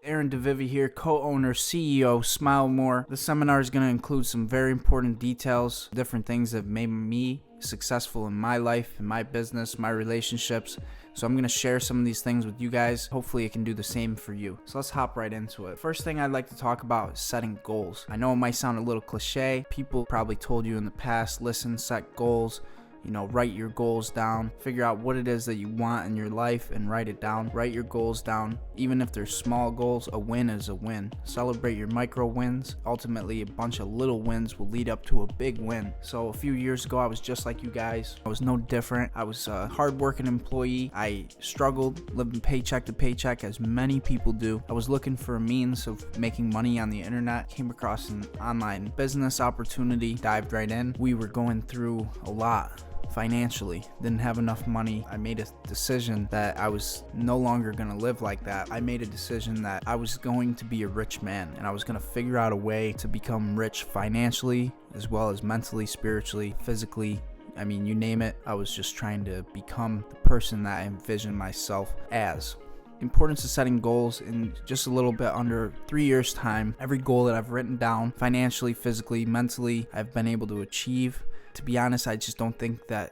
Aaron DeVivi here, co-owner, CEO, Smile More. The seminar is going to include some very important details, different things that made me successful in my life, in my business, my relationships. So I'm going to share some of these things with you guys. Hopefully it can do the same for you. So let's hop right into it. First thing I'd like to talk about is setting goals. I know it might sound a little cliche. People probably told you in the past, listen, set goals. Write your goals down, figure out what it is that you want in your life and write it down. Write your goals down. Even if they're small goals, a win is a win. Celebrate your micro wins. Ultimately, a bunch of little wins will lead up to a big win. So a few years ago, I was just like you guys. I was no different. I was a hardworking employee. I struggled living paycheck to paycheck as many people do. I was looking for a means of making money on the internet. Came across an online business opportunity, dived right in. We were going through a lot. Financially, didn't have enough money. I made a decision that I was no longer going to live like that. I made a decision that I was going to be a rich man, and I was going to figure out a way to become rich financially, as well as mentally, spiritually, physically. I mean, you name it. I was just trying to become the person that I envisioned myself as. Importance of setting goals. In just a little bit under 3 years' time, every goal that I've written down, financially, physically, mentally, I've been able to achieve. To be honest, I just don't think that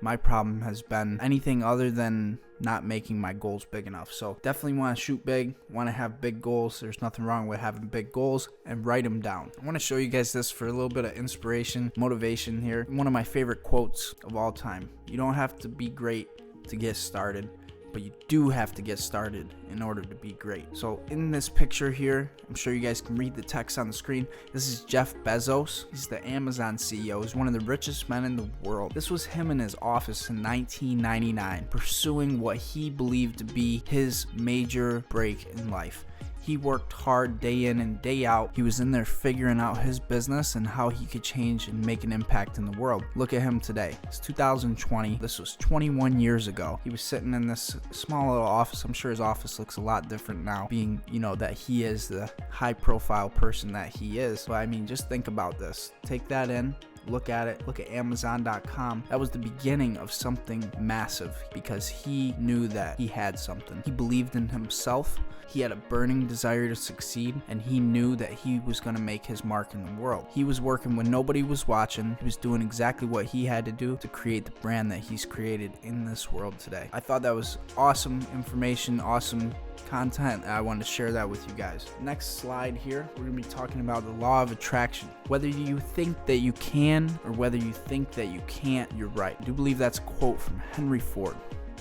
my problem has been anything other than not making my goals big enough. So definitely want to shoot big, want to have big goals. There's nothing wrong with having big goals, and write them down. I want to show you guys this for a little bit of inspiration, motivation here. One of my favorite quotes of all time. You don't have to be great to get started, but you do have to get started in order to be great. So in this picture here, I'm sure you guys can read the text on the screen. This is Jeff Bezos. He's the Amazon CEO. He's one of the richest men in the world. This was him in his office in 1999, pursuing what he believed to be his major break in life. He worked hard day in and day out. He was in there figuring out his business and how he could change and make an impact in the world. Look at him today. It's 2020. This was 21 years ago. He was sitting in this small little office. I'm sure his office looks a lot different now, being, that he is the high profile person that he is. But I mean, just think about this. Take that in. Look at it. Look at Amazon.com. That was the beginning of something massive because he knew that he had something. He believed in himself. He had a burning desire to succeed, and he knew that he was going to make his mark in the world. He was working when nobody was watching. He was doing exactly what he had to do to create the brand that he's created in this world today. I thought that was awesome information, awesome content. I wanted to share that with you guys. Next slide here, we're going to be talking about the law of attraction. Whether you think that you can or whether you think that you can't, you're right. I do believe that's a quote from Henry Ford.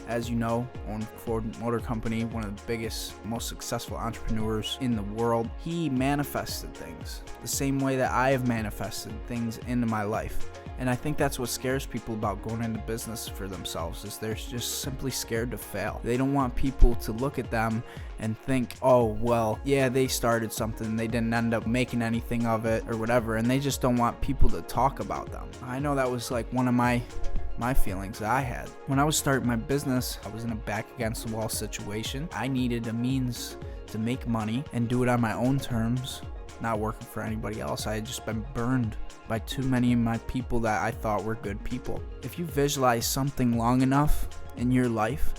As you know, owned Ford Motor Company, one of the biggest, most successful entrepreneurs in the world. He manifested things the same way that I have manifested things into my life. And I think that's what scares people about going into business for themselves, is they're just simply scared to fail. They don't want people to look at them and think, oh, well, yeah, they started something, they didn't end up making anything of it or whatever, and they just don't want people to talk about them. I know that was like one of my feelings that I had. When I was starting my business, I was in a back against the wall situation. I needed a means to make money and do it on my own terms, not working for anybody else. I had just been burned by too many of my people that I thought were good people. If you visualize something long enough in your life,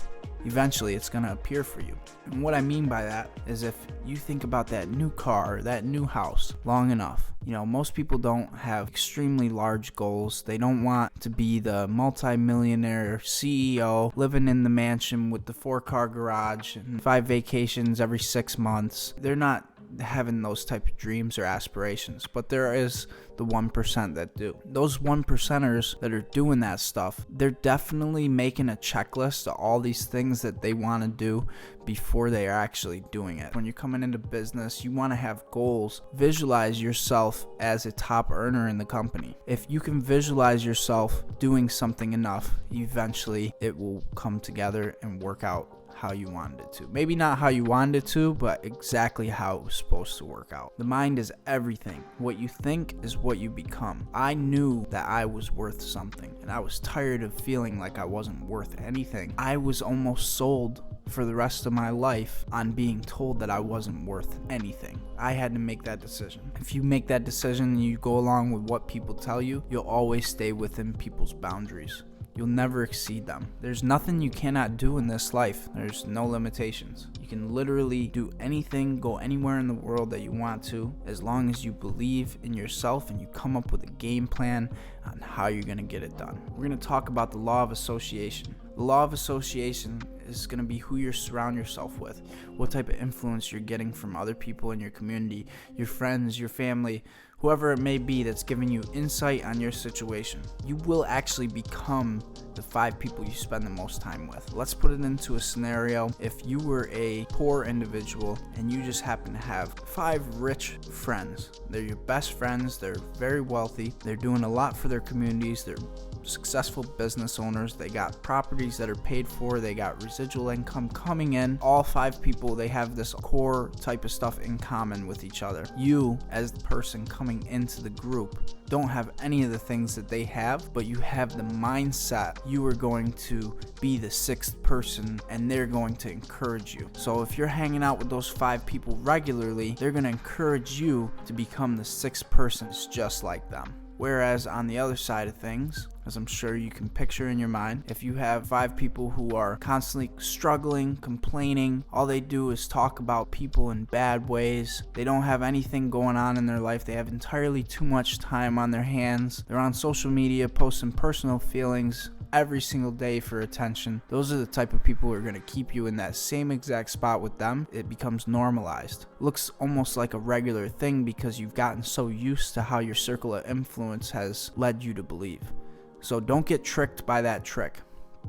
eventually it's going to appear for you. And what I mean by that is if you think about that new car, that new house long enough, most people don't have extremely large goals. They don't want to be the multi-millionaire CEO living in the mansion with the 4-car garage and 5 vacations every 6 months. They're not having those type of dreams or aspirations, but there is the 1% that do. Those 1%ers that are doing that stuff, they're definitely making a checklist of all these things that they want to do before they are actually doing it. When you're coming into business, you want to have goals. Visualize yourself as a top earner in the company. If you can visualize yourself doing something enough, eventually it will come together and work out how you wanted it to. Maybe not how you wanted it to, but exactly how it was supposed to work out. The mind is everything. What you think is what you become. I knew that I was worth something, and I was tired of feeling like I wasn't worth anything. I was almost sold for the rest of my life on being told that I wasn't worth anything. I had to make that decision. If you make that decision and you go along with what people tell you, you'll always stay within people's boundaries. you'll never exceed them. There's nothing you cannot do in this life. There's no limitations. You can literally do anything, go anywhere in the world that you want to, as long as you believe in yourself and you come up with a game plan on how you're going to get it done. We're going to talk about the law of association. The law of association is going to be who you surround yourself with, what type of influence you're getting from other people in your community, your friends, your family, whoever it may be that's giving you insight on your situation. You will actually become the 5 people you spend the most time with. Let's put it into a scenario. If you were a poor individual and you just happen to have 5 rich friends, they're your best friends, they're very wealthy, they're doing a lot for their communities, they're successful business owners, they got properties that are paid for, they got residual income coming in. All 5 people, they have this core type of stuff in common with each other. You, as the person coming into the group, don't have any of the things that they have, but you have the mindset you are going to be the 6th person and they're going to encourage you. So if you're hanging out with those 5 people regularly, they're going to encourage you to become the 6th person just like them. Whereas on the other side of things, as I'm sure you can picture in your mind, if you have 5 people who are constantly struggling, complaining, all they do is talk about people in bad ways, they don't have anything going on in their life, they have entirely too much time on their hands, they're on social media posting personal feelings every single day for attention. Those are the type of people who are going to keep you in that same exact spot with them. It becomes normalized. Looks almost like a regular thing because you've gotten so used to how your circle of influence has led you to believe. So don't get tricked by that trick.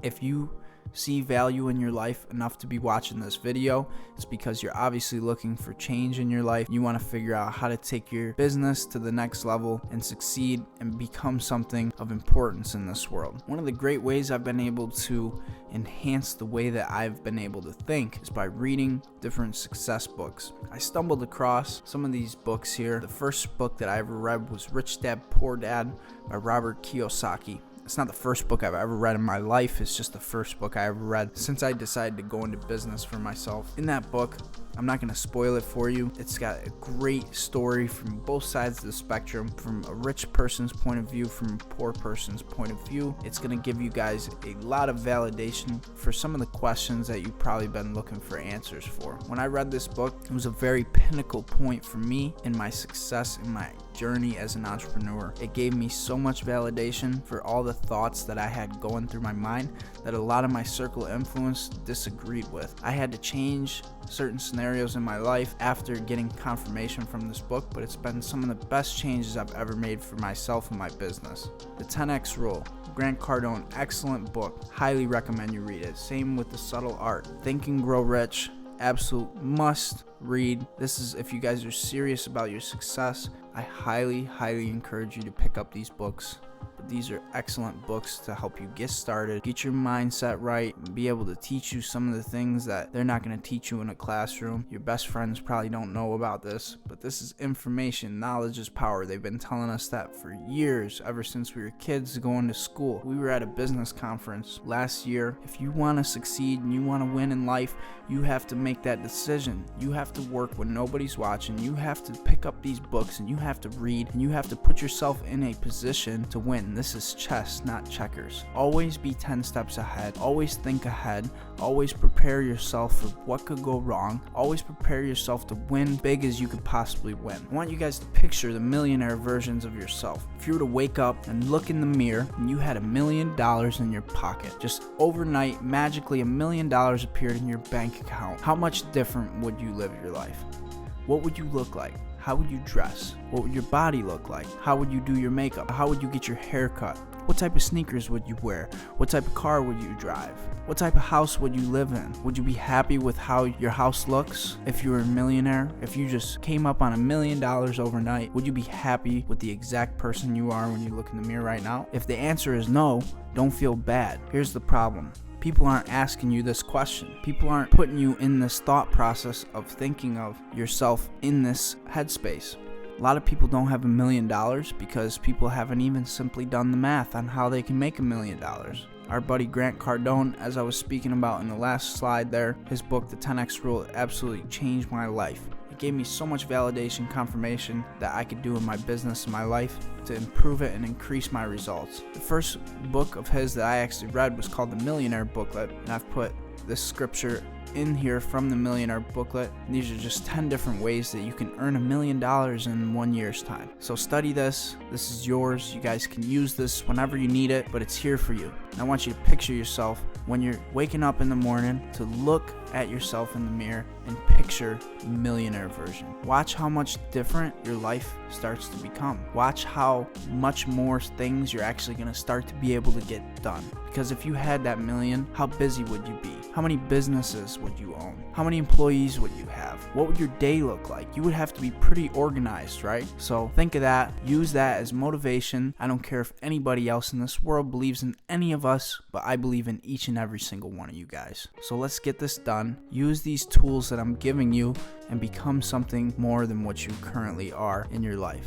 If you see value in your life enough to be watching this video, it's because you're obviously looking for change in your life. You want to figure out how to take your business to the next level and succeed and become something of importance in this world. One of the great ways I've been able to enhance the way that I've been able to think is by reading different success books. I stumbled across some of these books here. The first book that I ever read was Rich Dad Poor Dad by Robert Kiyosaki. It's not the first book I've ever read in my life. It's just the first book I ever read since I decided to go into business for myself. In that book, I'm not going to spoil it for you. It's got a great story from both sides of the spectrum, from a rich person's point of view, from a poor person's point of view. It's going to give you guys a lot of validation for some of the questions that you've probably been looking for answers for. When I read this book, it was a very pinnacle point for me in my success in my journey as an entrepreneur. It gave me so much validation for all the thoughts that I had going through my mind that a lot of my circle of influence disagreed with. I had to change certain scenarios in my life after getting confirmation from this book, but it's been some of the best changes I've ever made for myself and my business. The 10X Rule, Grant Cardone, excellent book. Highly recommend you read it. Same with The Subtle Art. Think and Grow Rich, absolute must read. This is, if you guys are serious about your success, I highly encourage you to pick up these books. But these are excellent books to help you get started, get your mindset right, and be able to teach you some of the things that they're not going to teach you in a classroom. Your best friends probably don't know about this, but this is information. Knowledge is power. They've been telling us that for years, ever since we were kids going to school. We were at a business conference last year. If you want to succeed and you want to win in life, you have to make that decision. You have to work when nobody's watching. You have to pick up these books and you have to read and you have to put yourself in a position to win. This is chess, not checkers. Always be 10 steps ahead. Always think ahead. Always prepare yourself for what could go wrong. Always prepare yourself to win big as you could possibly win. I want you guys to picture the millionaire versions of yourself. If you were to wake up and look in the mirror and you had $1 million in your pocket, just overnight, magically $1 million appeared in your bank account, how much different would you live your life? What would you look like? How would you dress? What would your body look like? How would you do your makeup? How would you get your hair cut? What type of sneakers would you wear? What type of car would you drive? What type of house would you live in? Would you be happy with how your house looks if you were a millionaire? If you just came up on $1 million overnight, would you be happy with the exact person you are when you look in the mirror right now? If the answer is no, don't feel bad. Here's the problem. People aren't asking you this question. People aren't putting you in this thought process of thinking of yourself in this headspace. A lot of people don't have $1 million because people haven't even simply done the math on how they can make $1 million. Our buddy Grant Cardone, as I was speaking about in the last slide there, his book, The 10X Rule, absolutely changed my life. It gave me so much validation, confirmation that I could do in my business, in my life, to improve it and increase my results. The first book of his that I actually read was called The Millionaire Booklet, and I've put this scripture in here from the Millionaire Booklet. These are just 10 different ways that you can earn $1 million in 1 year's time. So study this. This is yours. You guys can use this whenever you need it, but it's here for you. And I want you to picture yourself when you're waking up in the morning to look at yourself in the mirror and picture the millionaire version. Watch how much different your life starts to become. Watch how much more things you're actually going to start to be able to get done. Because if you had that million, how busy would you be? How many businesses would you own? How many employees would you have? What would your day look like? You would have to be pretty organized, right? So think of that. Use that as motivation. I don't care if anybody else in this world believes in any of us, but I believe in each and every single one of you guys. So let's get this done. Use these tools that I'm giving you and become something more than what you currently are in your life.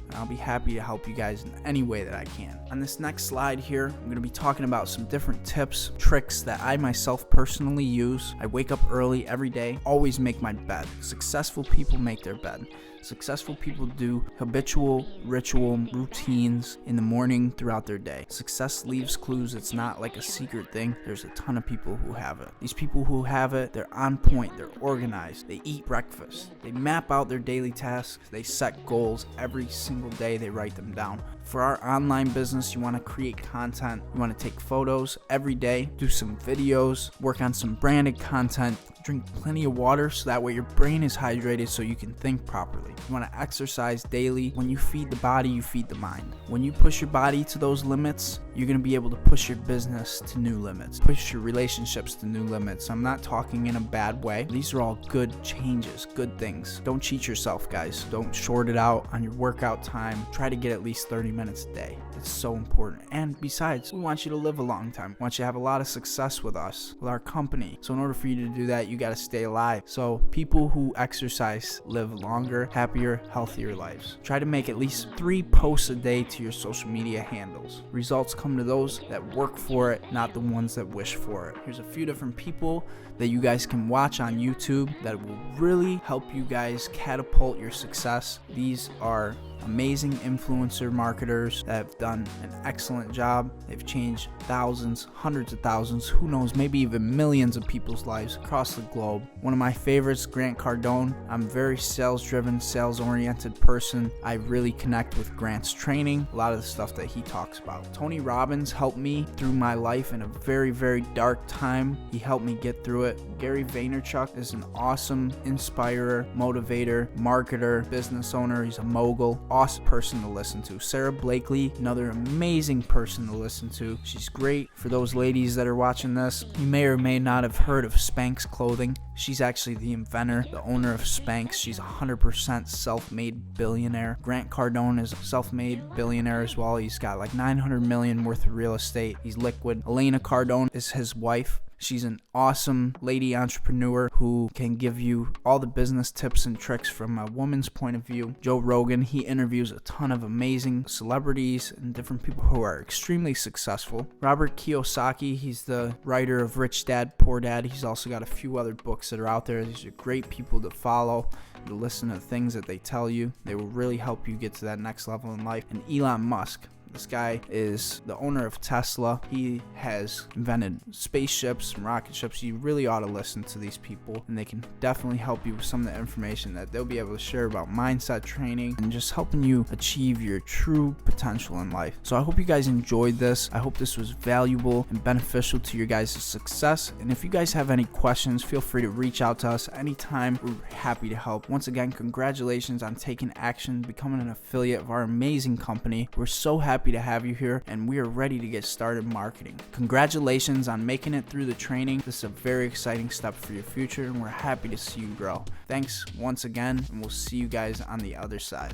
And I'll be happy to help you guys in any way that I can. On this next slide here, I'm going to be talking about some different tips, tricks that I myself personally use. I wake up early every day, always make my bed. Successful people make their bed. Successful people do habitual ritual routines in the morning throughout their day. Success leaves clues. It's not like a secret thing. There's a ton of people who have it. These people who have it, they're on point, they're organized, they eat breakfast, they map out their daily tasks, they set goals every single day, they write them down. For our online business, you want to create content, you want to take photos every day, do some videos, work on some branded content, drink plenty of water so that way your brain is hydrated so you can think properly. You want to exercise daily. When you feed the body, you feed the mind. When you push your body to those limits, you're going to be able to push your business to new limits, push your relationships to new limits. I'm not talking in a bad way. These are all good changes, good things. Don't cheat yourself, guys. Don't short it out on your workout time. Try to get at least 30 minutes a day. It's so important. And besides, we want you to live a long time. We want you to have a lot of success with us, with our company. So in order for you to do that, you got to stay alive. So people who exercise live longer, happier, healthier lives. Try to make at least 3 posts a day to your social media handles. Results come to those that work for it, not the ones that wish for it. Here's a few different people that you guys can watch on YouTube that will really help you guys catapult your success. These are amazing influencer marketers that have done an excellent job. They've changed thousands, hundreds of thousands, who knows, maybe even millions of people's lives across the globe. One of my favorites, Grant Cardone. I'm a very sales-driven, sales-oriented person. I really connect with Grant's training, a lot of the stuff that he talks about. Tony Robbins helped me through my life in a very, very dark time. He helped me get through it. Gary Vaynerchuk is an awesome inspirer, motivator, marketer, business owner. He's a mogul. Awesome person to listen to. Sarah Blakely, another amazing person to listen to. She's great. For those ladies that are watching this, you may or may not have heard of Spanx Clothing. She's actually the inventor, the owner of Spanx. She's 100% self-made billionaire. Grant Cardone is a self-made billionaire as well. He's got like $900 million worth of real estate. He's liquid. Elena Cardone is his wife. She's an awesome lady entrepreneur who can give you all the business tips and tricks from a woman's point of view. Joe Rogan, he interviews a ton of amazing celebrities and different people who are extremely successful. Robert Kiyosaki, he's the writer of Rich Dad, Poor Dad. He's also got a few other books that are out there. These are great people to follow, to listen to the things that they tell you. They will really help you get to that next level in life. And Elon Musk. This guy is the owner of Tesla. He has invented spaceships and rocket ships. You really ought to listen to these people, and they can definitely help you with some of the information that they'll be able to share about mindset training and just helping you achieve your true potential in life. So I hope you guys enjoyed this. I hope this was valuable and beneficial to your guys' success. And if you guys have any questions, feel free to reach out to us anytime. We're happy to help. Once again, congratulations on taking action, becoming an affiliate of our amazing company. We're so happy to have you here, and we are ready to get started marketing. Congratulations on making it through the training. This is a very exciting step for your future, and we're happy to see you grow. Thanks once again, and we'll see you guys on the other side.